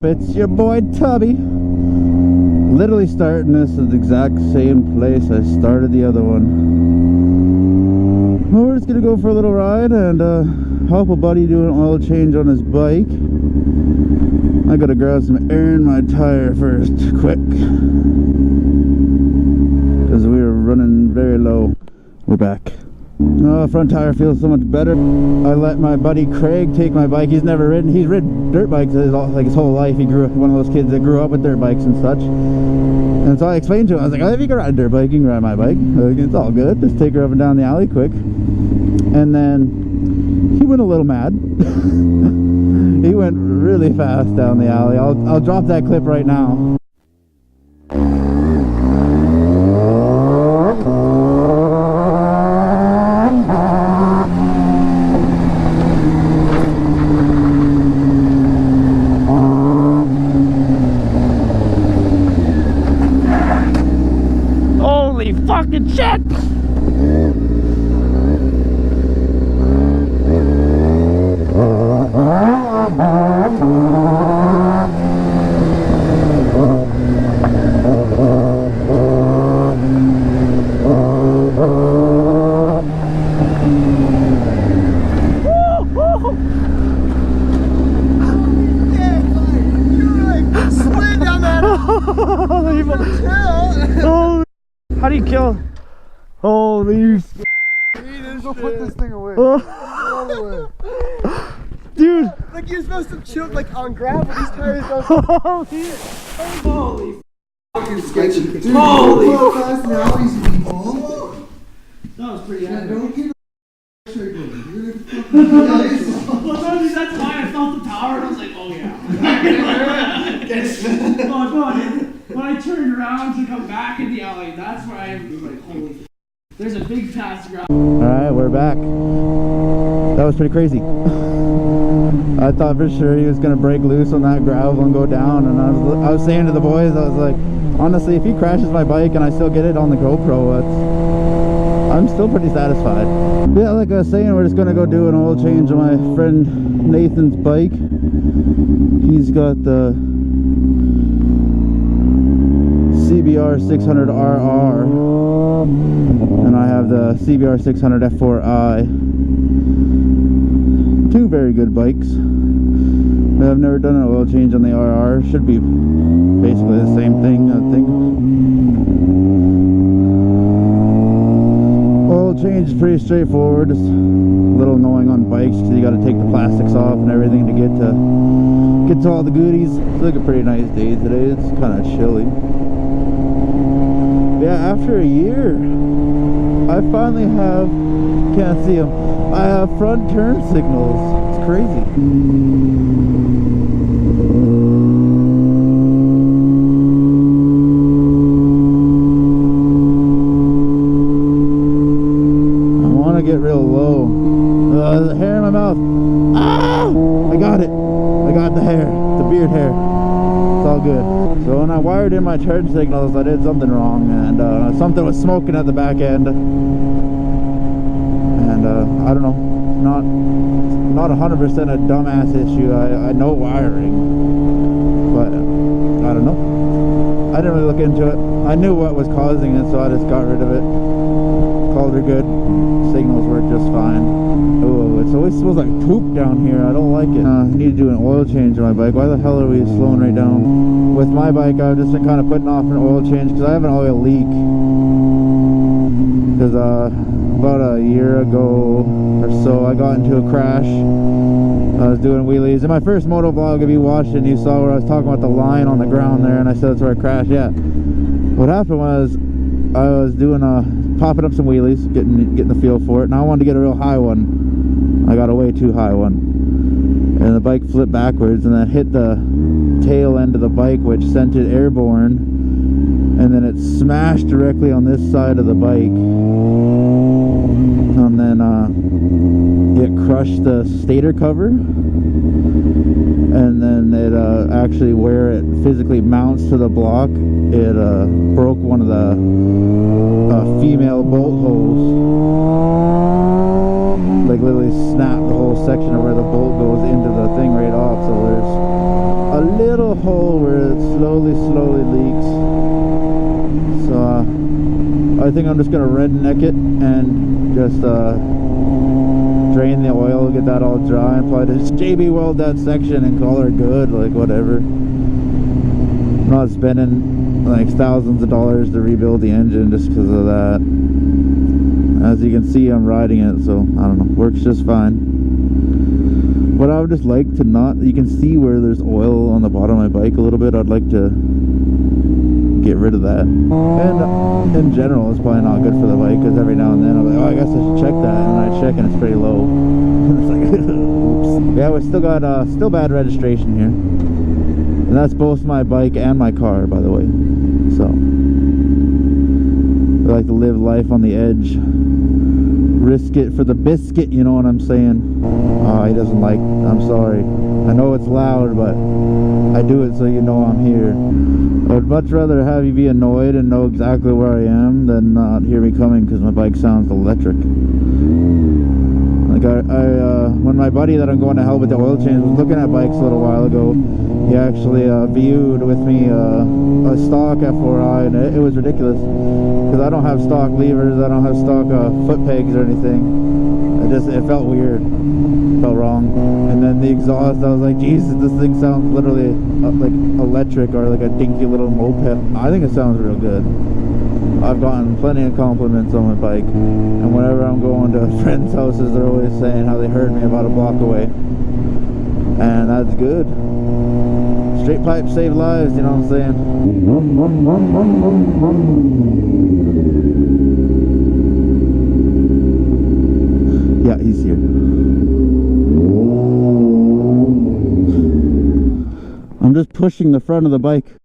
It's your boy Tubby. Literally starting this at the exact same place I started the other one. Well, we're just gonna go for a little ride and help a buddy do an oil change on his bike. I gotta grab some air in my tire first, quick, because we were running very low. We're back. Oh, front tire feels so much better. I let my buddy Craig take my bike. He's never ridden. He's ridden dirt bikes his whole life. He grew up one of those kids that grew up with dirt bikes and such. And so I explained to him, I was like, oh, if you can ride a dirt bike, you can ride my bike. It's all good. Just take her up and down the alley quick. And then he went a little mad. He went really fast down the alley. I'll drop that clip right now. Holy fucking shit! How do you kill? Holy Go put this thing away. Dude! Like you're supposed to chill like on gravel. These tires don't. Holy fucking sketchy. Dude, holy fast now, these people. That was pretty accurate. Don't get That's why I felt the power and I was like, oh yeah. Oh god, when I turned around to come back in the alley, that's where I was like, holy f. There's a big patch of gravel. Alright, we're back. That was pretty crazy. I thought for sure he was going to break loose on that gravel and go down, and I was saying to the boys, I was like, honestly, if he crashes my bike and I still get it on the GoPro, I'm still pretty satisfied. Yeah, like I was saying, we're just going to go do an oil change on my friend Nathan's bike. He's got the CBR 600RR and I have the CBR 600 F4i. Two very good bikes. I've never done an oil change on the RR. Should be basically the same thing, I think. Oil change is pretty straightforward. Just a little annoying on bikes because you got to take the plastics off and everything to get to all the goodies. It's like a pretty nice day today. It's kind of chilly. Yeah, after a year, I finally have, can't see them, I have front turn signals. It's crazy. I want to get real low. The hair in my mouth. Ah! I got it. I got the hair, the beard hair. It's all good. So when I wired in my turn signals, I did something wrong, and something was smoking at the back end. And I don't know, not 100% a dumbass issue. I know wiring, but I don't know. I didn't really look into it. I knew what was causing it, so I just got rid of it. Called her good. Signals work just fine. Oh, it always smells like poop down here. I don't like it. I need to do an oil change on my bike. Why the hell are we slowing right down? With my bike, I've just been kind of putting off an oil change because I have an oil leak. Because about a year ago or so, I got into a crash. I was doing wheelies. In my first moto vlog, if you watched it, you saw where I was talking about the line on the ground there, and I said that's where I crashed. Yeah. What happened was, I was doing popping up some wheelies, getting the feel for it, and I wanted to get a real high one. I got a way too high one, and the bike flipped backwards and then hit the tail end of the bike, which sent it airborne, and then it smashed directly on this side of the bike, and then it crushed the stator cover, and then it actually, where it physically mounts to the block, it broke one of the female bolt holes. Like literally snapped the whole section of where the bolt goes into the thing right off. So there's a little hole where it slowly leaks. So I think I'm just gonna redneck it and just drain the oil, get that all dry, and probably just JB weld that section and call her good, like whatever. I'm not spending like thousands of dollars to rebuild the engine just because of that. As you can see, I'm riding it, so I don't know, works just fine. But I would just like to not, you can see where there's oil on the bottom of my bike a little bit. I'd like to get rid of that. And in general, it's probably not good for the bike, because every now and then I'm like, oh, I guess I should check that, and I check and it's pretty low. It's like, oops. Yeah, we still got still bad registration here, and that's both my bike and my car, by the way. So I like to live life on the edge, risk it for the biscuit, you know what I'm saying? Oh, he doesn't like, I'm sorry, I know it's loud, but I do it so you know I'm here. I would much rather have you be annoyed and know exactly where I am than not hear me coming because my bike sounds electric. Like when my buddy that I'm going to help with the oil change was looking at bikes a little while ago, he actually viewed with me a stock F4i, and it was ridiculous because I don't have stock levers, I don't have stock foot pegs or anything. It felt weird, felt wrong. And then the exhaust, I was like, Jesus, this thing sounds literally like electric or like a dinky little moped. I think it sounds real good. I've gotten plenty of compliments on my bike, and whenever I'm going to friends' houses, they're always saying how they heard me about a block away, and that's good. Straight pipe save lives, you know what I'm saying? Yeah, he's here. I'm just pushing the front of the bike.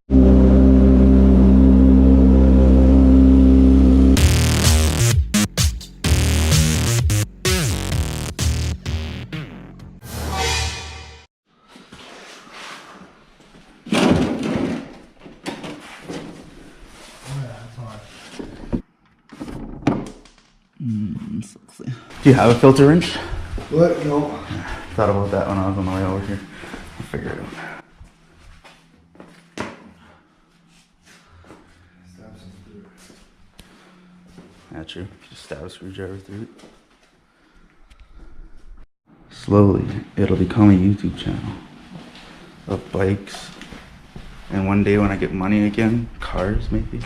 Do you have a filter wrench? What? No. Thought about that when I was on the way over here. I'll figure it out. Yeah, true. Just stab a screwdriver through it. Slowly, it'll become a YouTube channel of bikes. And one day when I get money again, cars maybe.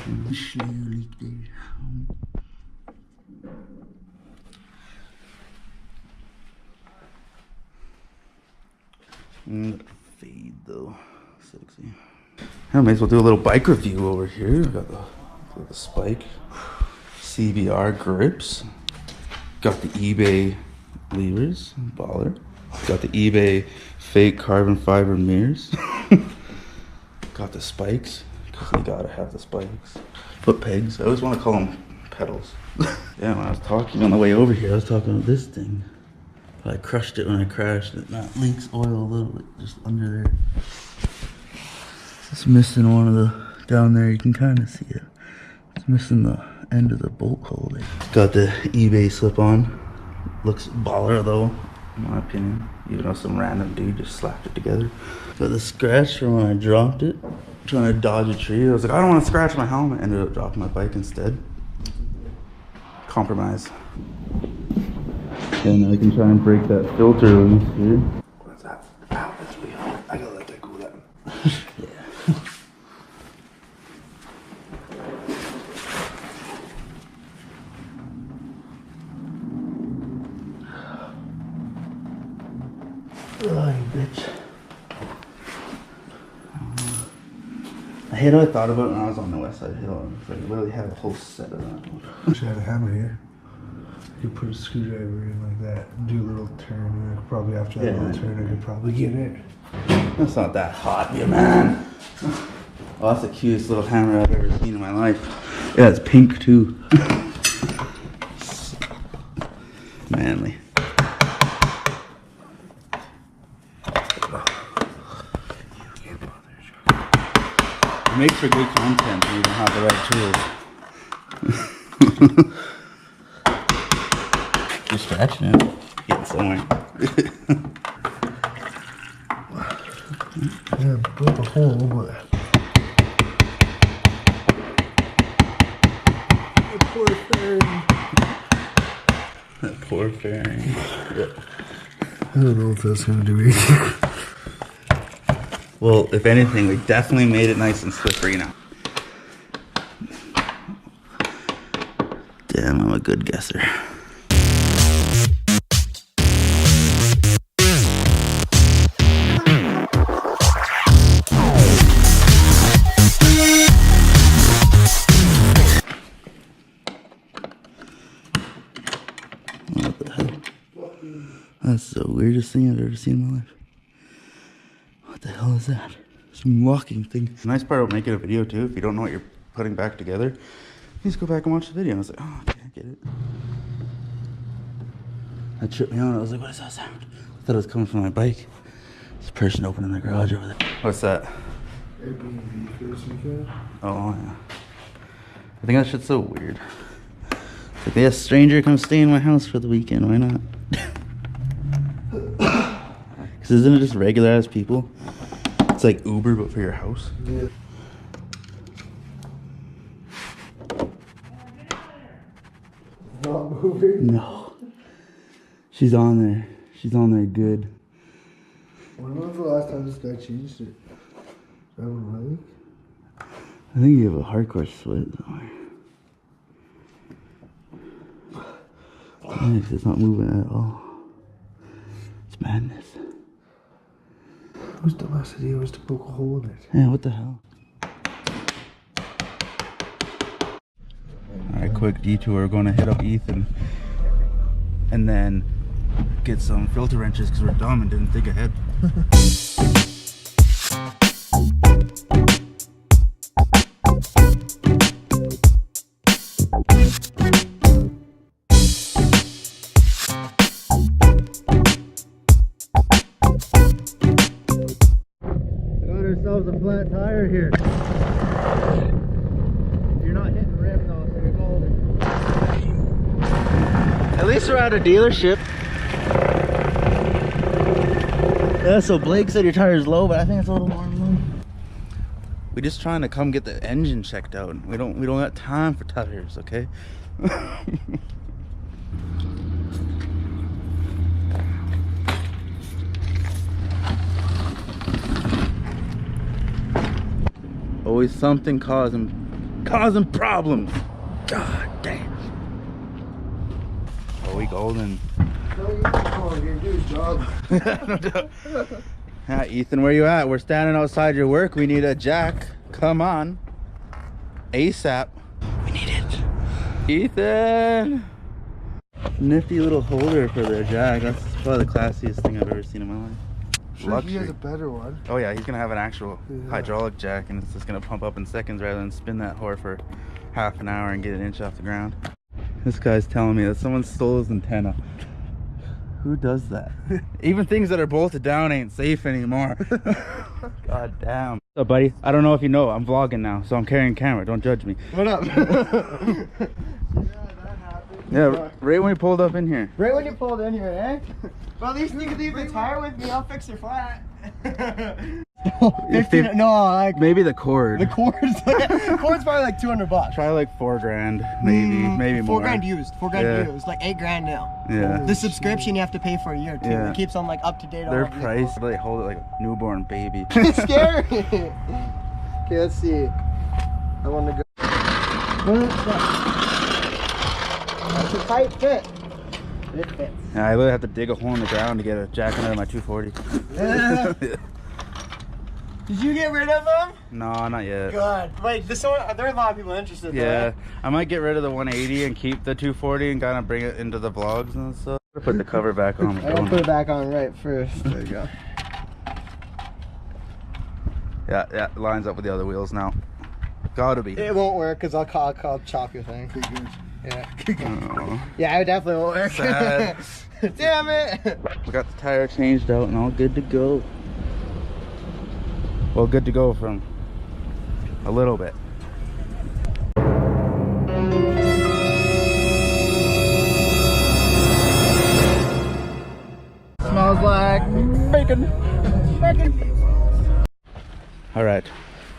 Fade though, sexy. I may as well do a little bike review over here. Got the Spike CBR grips. Got the eBay levers, baller. Got the eBay fake carbon fiber mirrors. Got the spikes, because you gotta have the spikes. Foot pegs. I always want to call them pedals. Yeah, when I was talking on the way over here, I was talking about this thing. I crushed it when I crashed it. That leaks oil a little bit just under there. It's missing one of the, down there, you can kind of see it. It's missing the end of the bolt hole there. Got the eBay slip on. Looks baller though, in my opinion. Even though some random dude just slapped it together. Got the scratch from when I dropped it. Trying to dodge a tree. I was like, I don't want to scratch my helmet. Ended up dropping my bike instead. Compromise. And I can try and break that filter loose here. What's that? Ow, that's really hard. I gotta let that cool down. Yeah. Oh, you bitch. I hate how I thought about it when I was on the west side hill. I literally have a whole set of that. I should have a hammer here. You put a screwdriver in like that, do a little turn, and I could probably after that little turn, I could probably get it. That's not that hot, you man. Oh, that's the cutest little hammer I've ever seen in my life. Yeah, it's pink too. Manly. It makes for good content when you don't have the right tools. You're scratching it. Getting somewhere. Yeah, broke a hole, but poor fairing. That poor fairing. Yeah. I don't know if that's gonna do anything. Well, if anything, we definitely made it nice and slippery now. Damn, I'm a good guesser. What the hell? That's the weirdest thing I've ever seen in my life. What the hell is that? Some walking thing. The nice part about making a video too, if you don't know what you're putting back together, you just go back and watch the video. I was like, oh, okay, I get it. That tripped me out. I was like, what is that sound? I thought it was coming from my bike. There's a person opening the garage over there. What's that? Airbnb for this weekend. Oh, yeah. I think that shit's so weird. It's like, yeah, a stranger come stay in my house for the weekend. Why not? Because isn't it just regular ass people? It's like Uber, but for your house. Yeah. Not moving. No. She's on there. She's on there good. When was the last time this guy changed it? That one really? I think you have a hardcore sweat somewhere. Nice, it's not moving at all. It's madness. Whose dumbass idea was to poke a hole in it? Yeah, what the hell? Alright, quick detour. We're going to hit up Ethan and then get some filter wrenches because we're dumb and didn't think ahead. A flat tire here. You're not hitting rim though, so you're golden. At least we're at a dealership. Yeah, so Blake said your tire's low, but I think it's a little more low. We're just trying to come get the engine checked out. We don't got time for tires, okay? Always something causing problems. God damn. Oh, we golden. No, you can do his job. No doubt. Yeah, Ethan, where you at? We're standing outside your work. We need a jack. Come on. ASAP. We need it. Ethan! Nifty little holder for the jack. That's probably the classiest thing I've ever seen in my life. Sure, he has a better one. Oh yeah, he's gonna have an actual hydraulic jack, and it's just gonna pump up in seconds rather than spin that whore for half an hour and get an inch off the ground. This guy's telling me that someone stole his antenna. Who does that? Even things that are bolted down ain't safe anymore. God damn. What's up, buddy? I don't know if you know, I'm vlogging now, so I'm carrying a camera. Don't judge me. What up? Yeah, right when we pulled up in here. Right when you pulled in here, eh? Well, at least you can leave the tire with me. I'll fix your flat. 15, no, like maybe the cord. the cord's probably like $200. Try like $4 grand, maybe more. 4 grand used. 4 grand used. Like 8 grand now. Yeah. The subscription you have to pay for a year too. Yeah. It keeps on like up to date. Their price, they hold it like a newborn baby. It's scary. Okay, let's see. I want to go. That's a tight fit. It fits. Yeah, I literally have to dig a hole in the ground to get a jack under my 240. Did you get rid of them? No, not yet. Good. Wait, there are a lot of people interested. Yeah, I might get rid of the 180 and keep the 240 and kind of bring it into the vlogs and stuff. Put the cover back on. I'll put it back on right first. There you go. Yeah, it lines up with the other wheels now. Gotta be. It won't work because I'll chop your thing. Yeah. Oh, Yeah, it definitely won't work. sad. Damn it! We got the tire changed out and all good to go. Well, good to go from a little bit. Smells like bacon. Bacon. All right,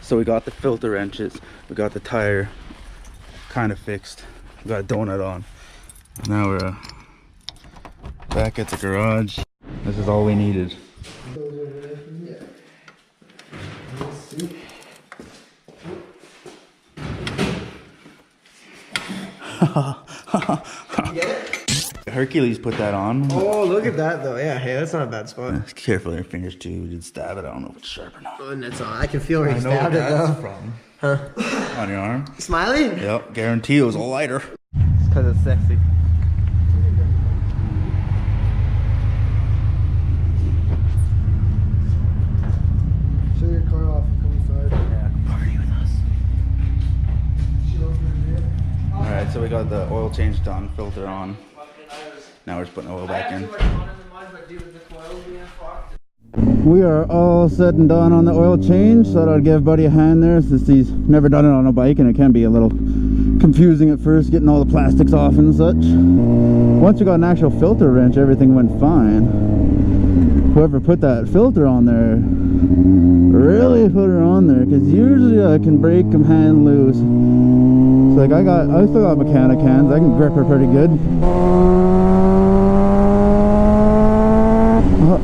so we got the filter wrenches, we got the tire kind of fixed, we got a donut on. Now we're back at the garage. This is all we needed. Hercules put that on. Oh, look at that though. Yeah, hey, that's not a bad spot. Careful, your fingers too. You did stab it. I don't know if it's sharp or not. Oh, and that's all. I can feel where you stabbed it though. From. Huh? On your arm? Smiley? Yep, guarantee it was a lighter. It's because it's sexy. Show your car off and come inside. Yeah, party with us. She loves it. Alright, so we got the oil change done, filter on. Now we're just putting oil back in. We are all set and done on the oil change. Thought I'd give Buddy a hand there since he's never done it on a bike and it can be a little confusing at first getting all the plastics off and such. Once we got an actual filter wrench, everything went fine. Whoever put that filter on there really put her on there, because usually I can break them hand loose. So like I still got mechanic hands. I can grip her pretty good.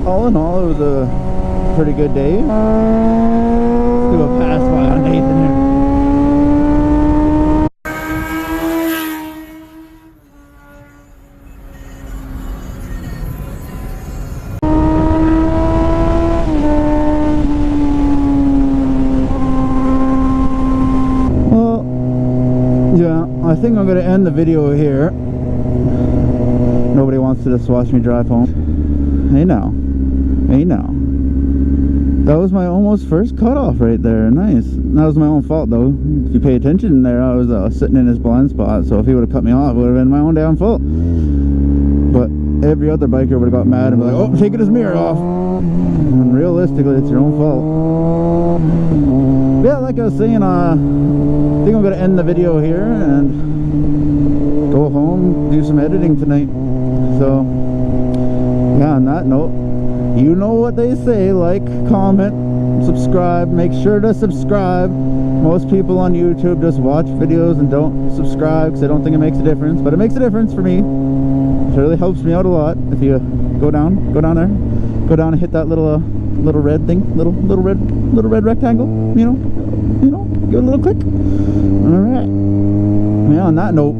All in all, it was a pretty good day. Let's do a pass by on Nathan here. Well, yeah, I think I'm going to end the video here. Nobody wants to just watch me drive home. Hey now. Hey now. That was my almost first cutoff right there. Nice. That was my own fault though. If you pay attention there, I was sitting in his blind spot, so if he would have cut me off, it would have been my own damn fault. But every other biker would have got mad and be like, oh, taking his mirror off. And realistically, it's your own fault. Yeah, like I was saying, I think I'm going to end the video here and go home, do some editing tonight. So yeah, on that note, you know what they say, like, comment, subscribe. Make sure to subscribe. Most people on YouTube just watch videos and don't subscribe because they don't think it makes a difference, but it makes a difference for me. It really helps me out a lot. If you go down there, go down and hit that little red thing, little red rectangle, you know, give it a little click. All right. Yeah, on that note,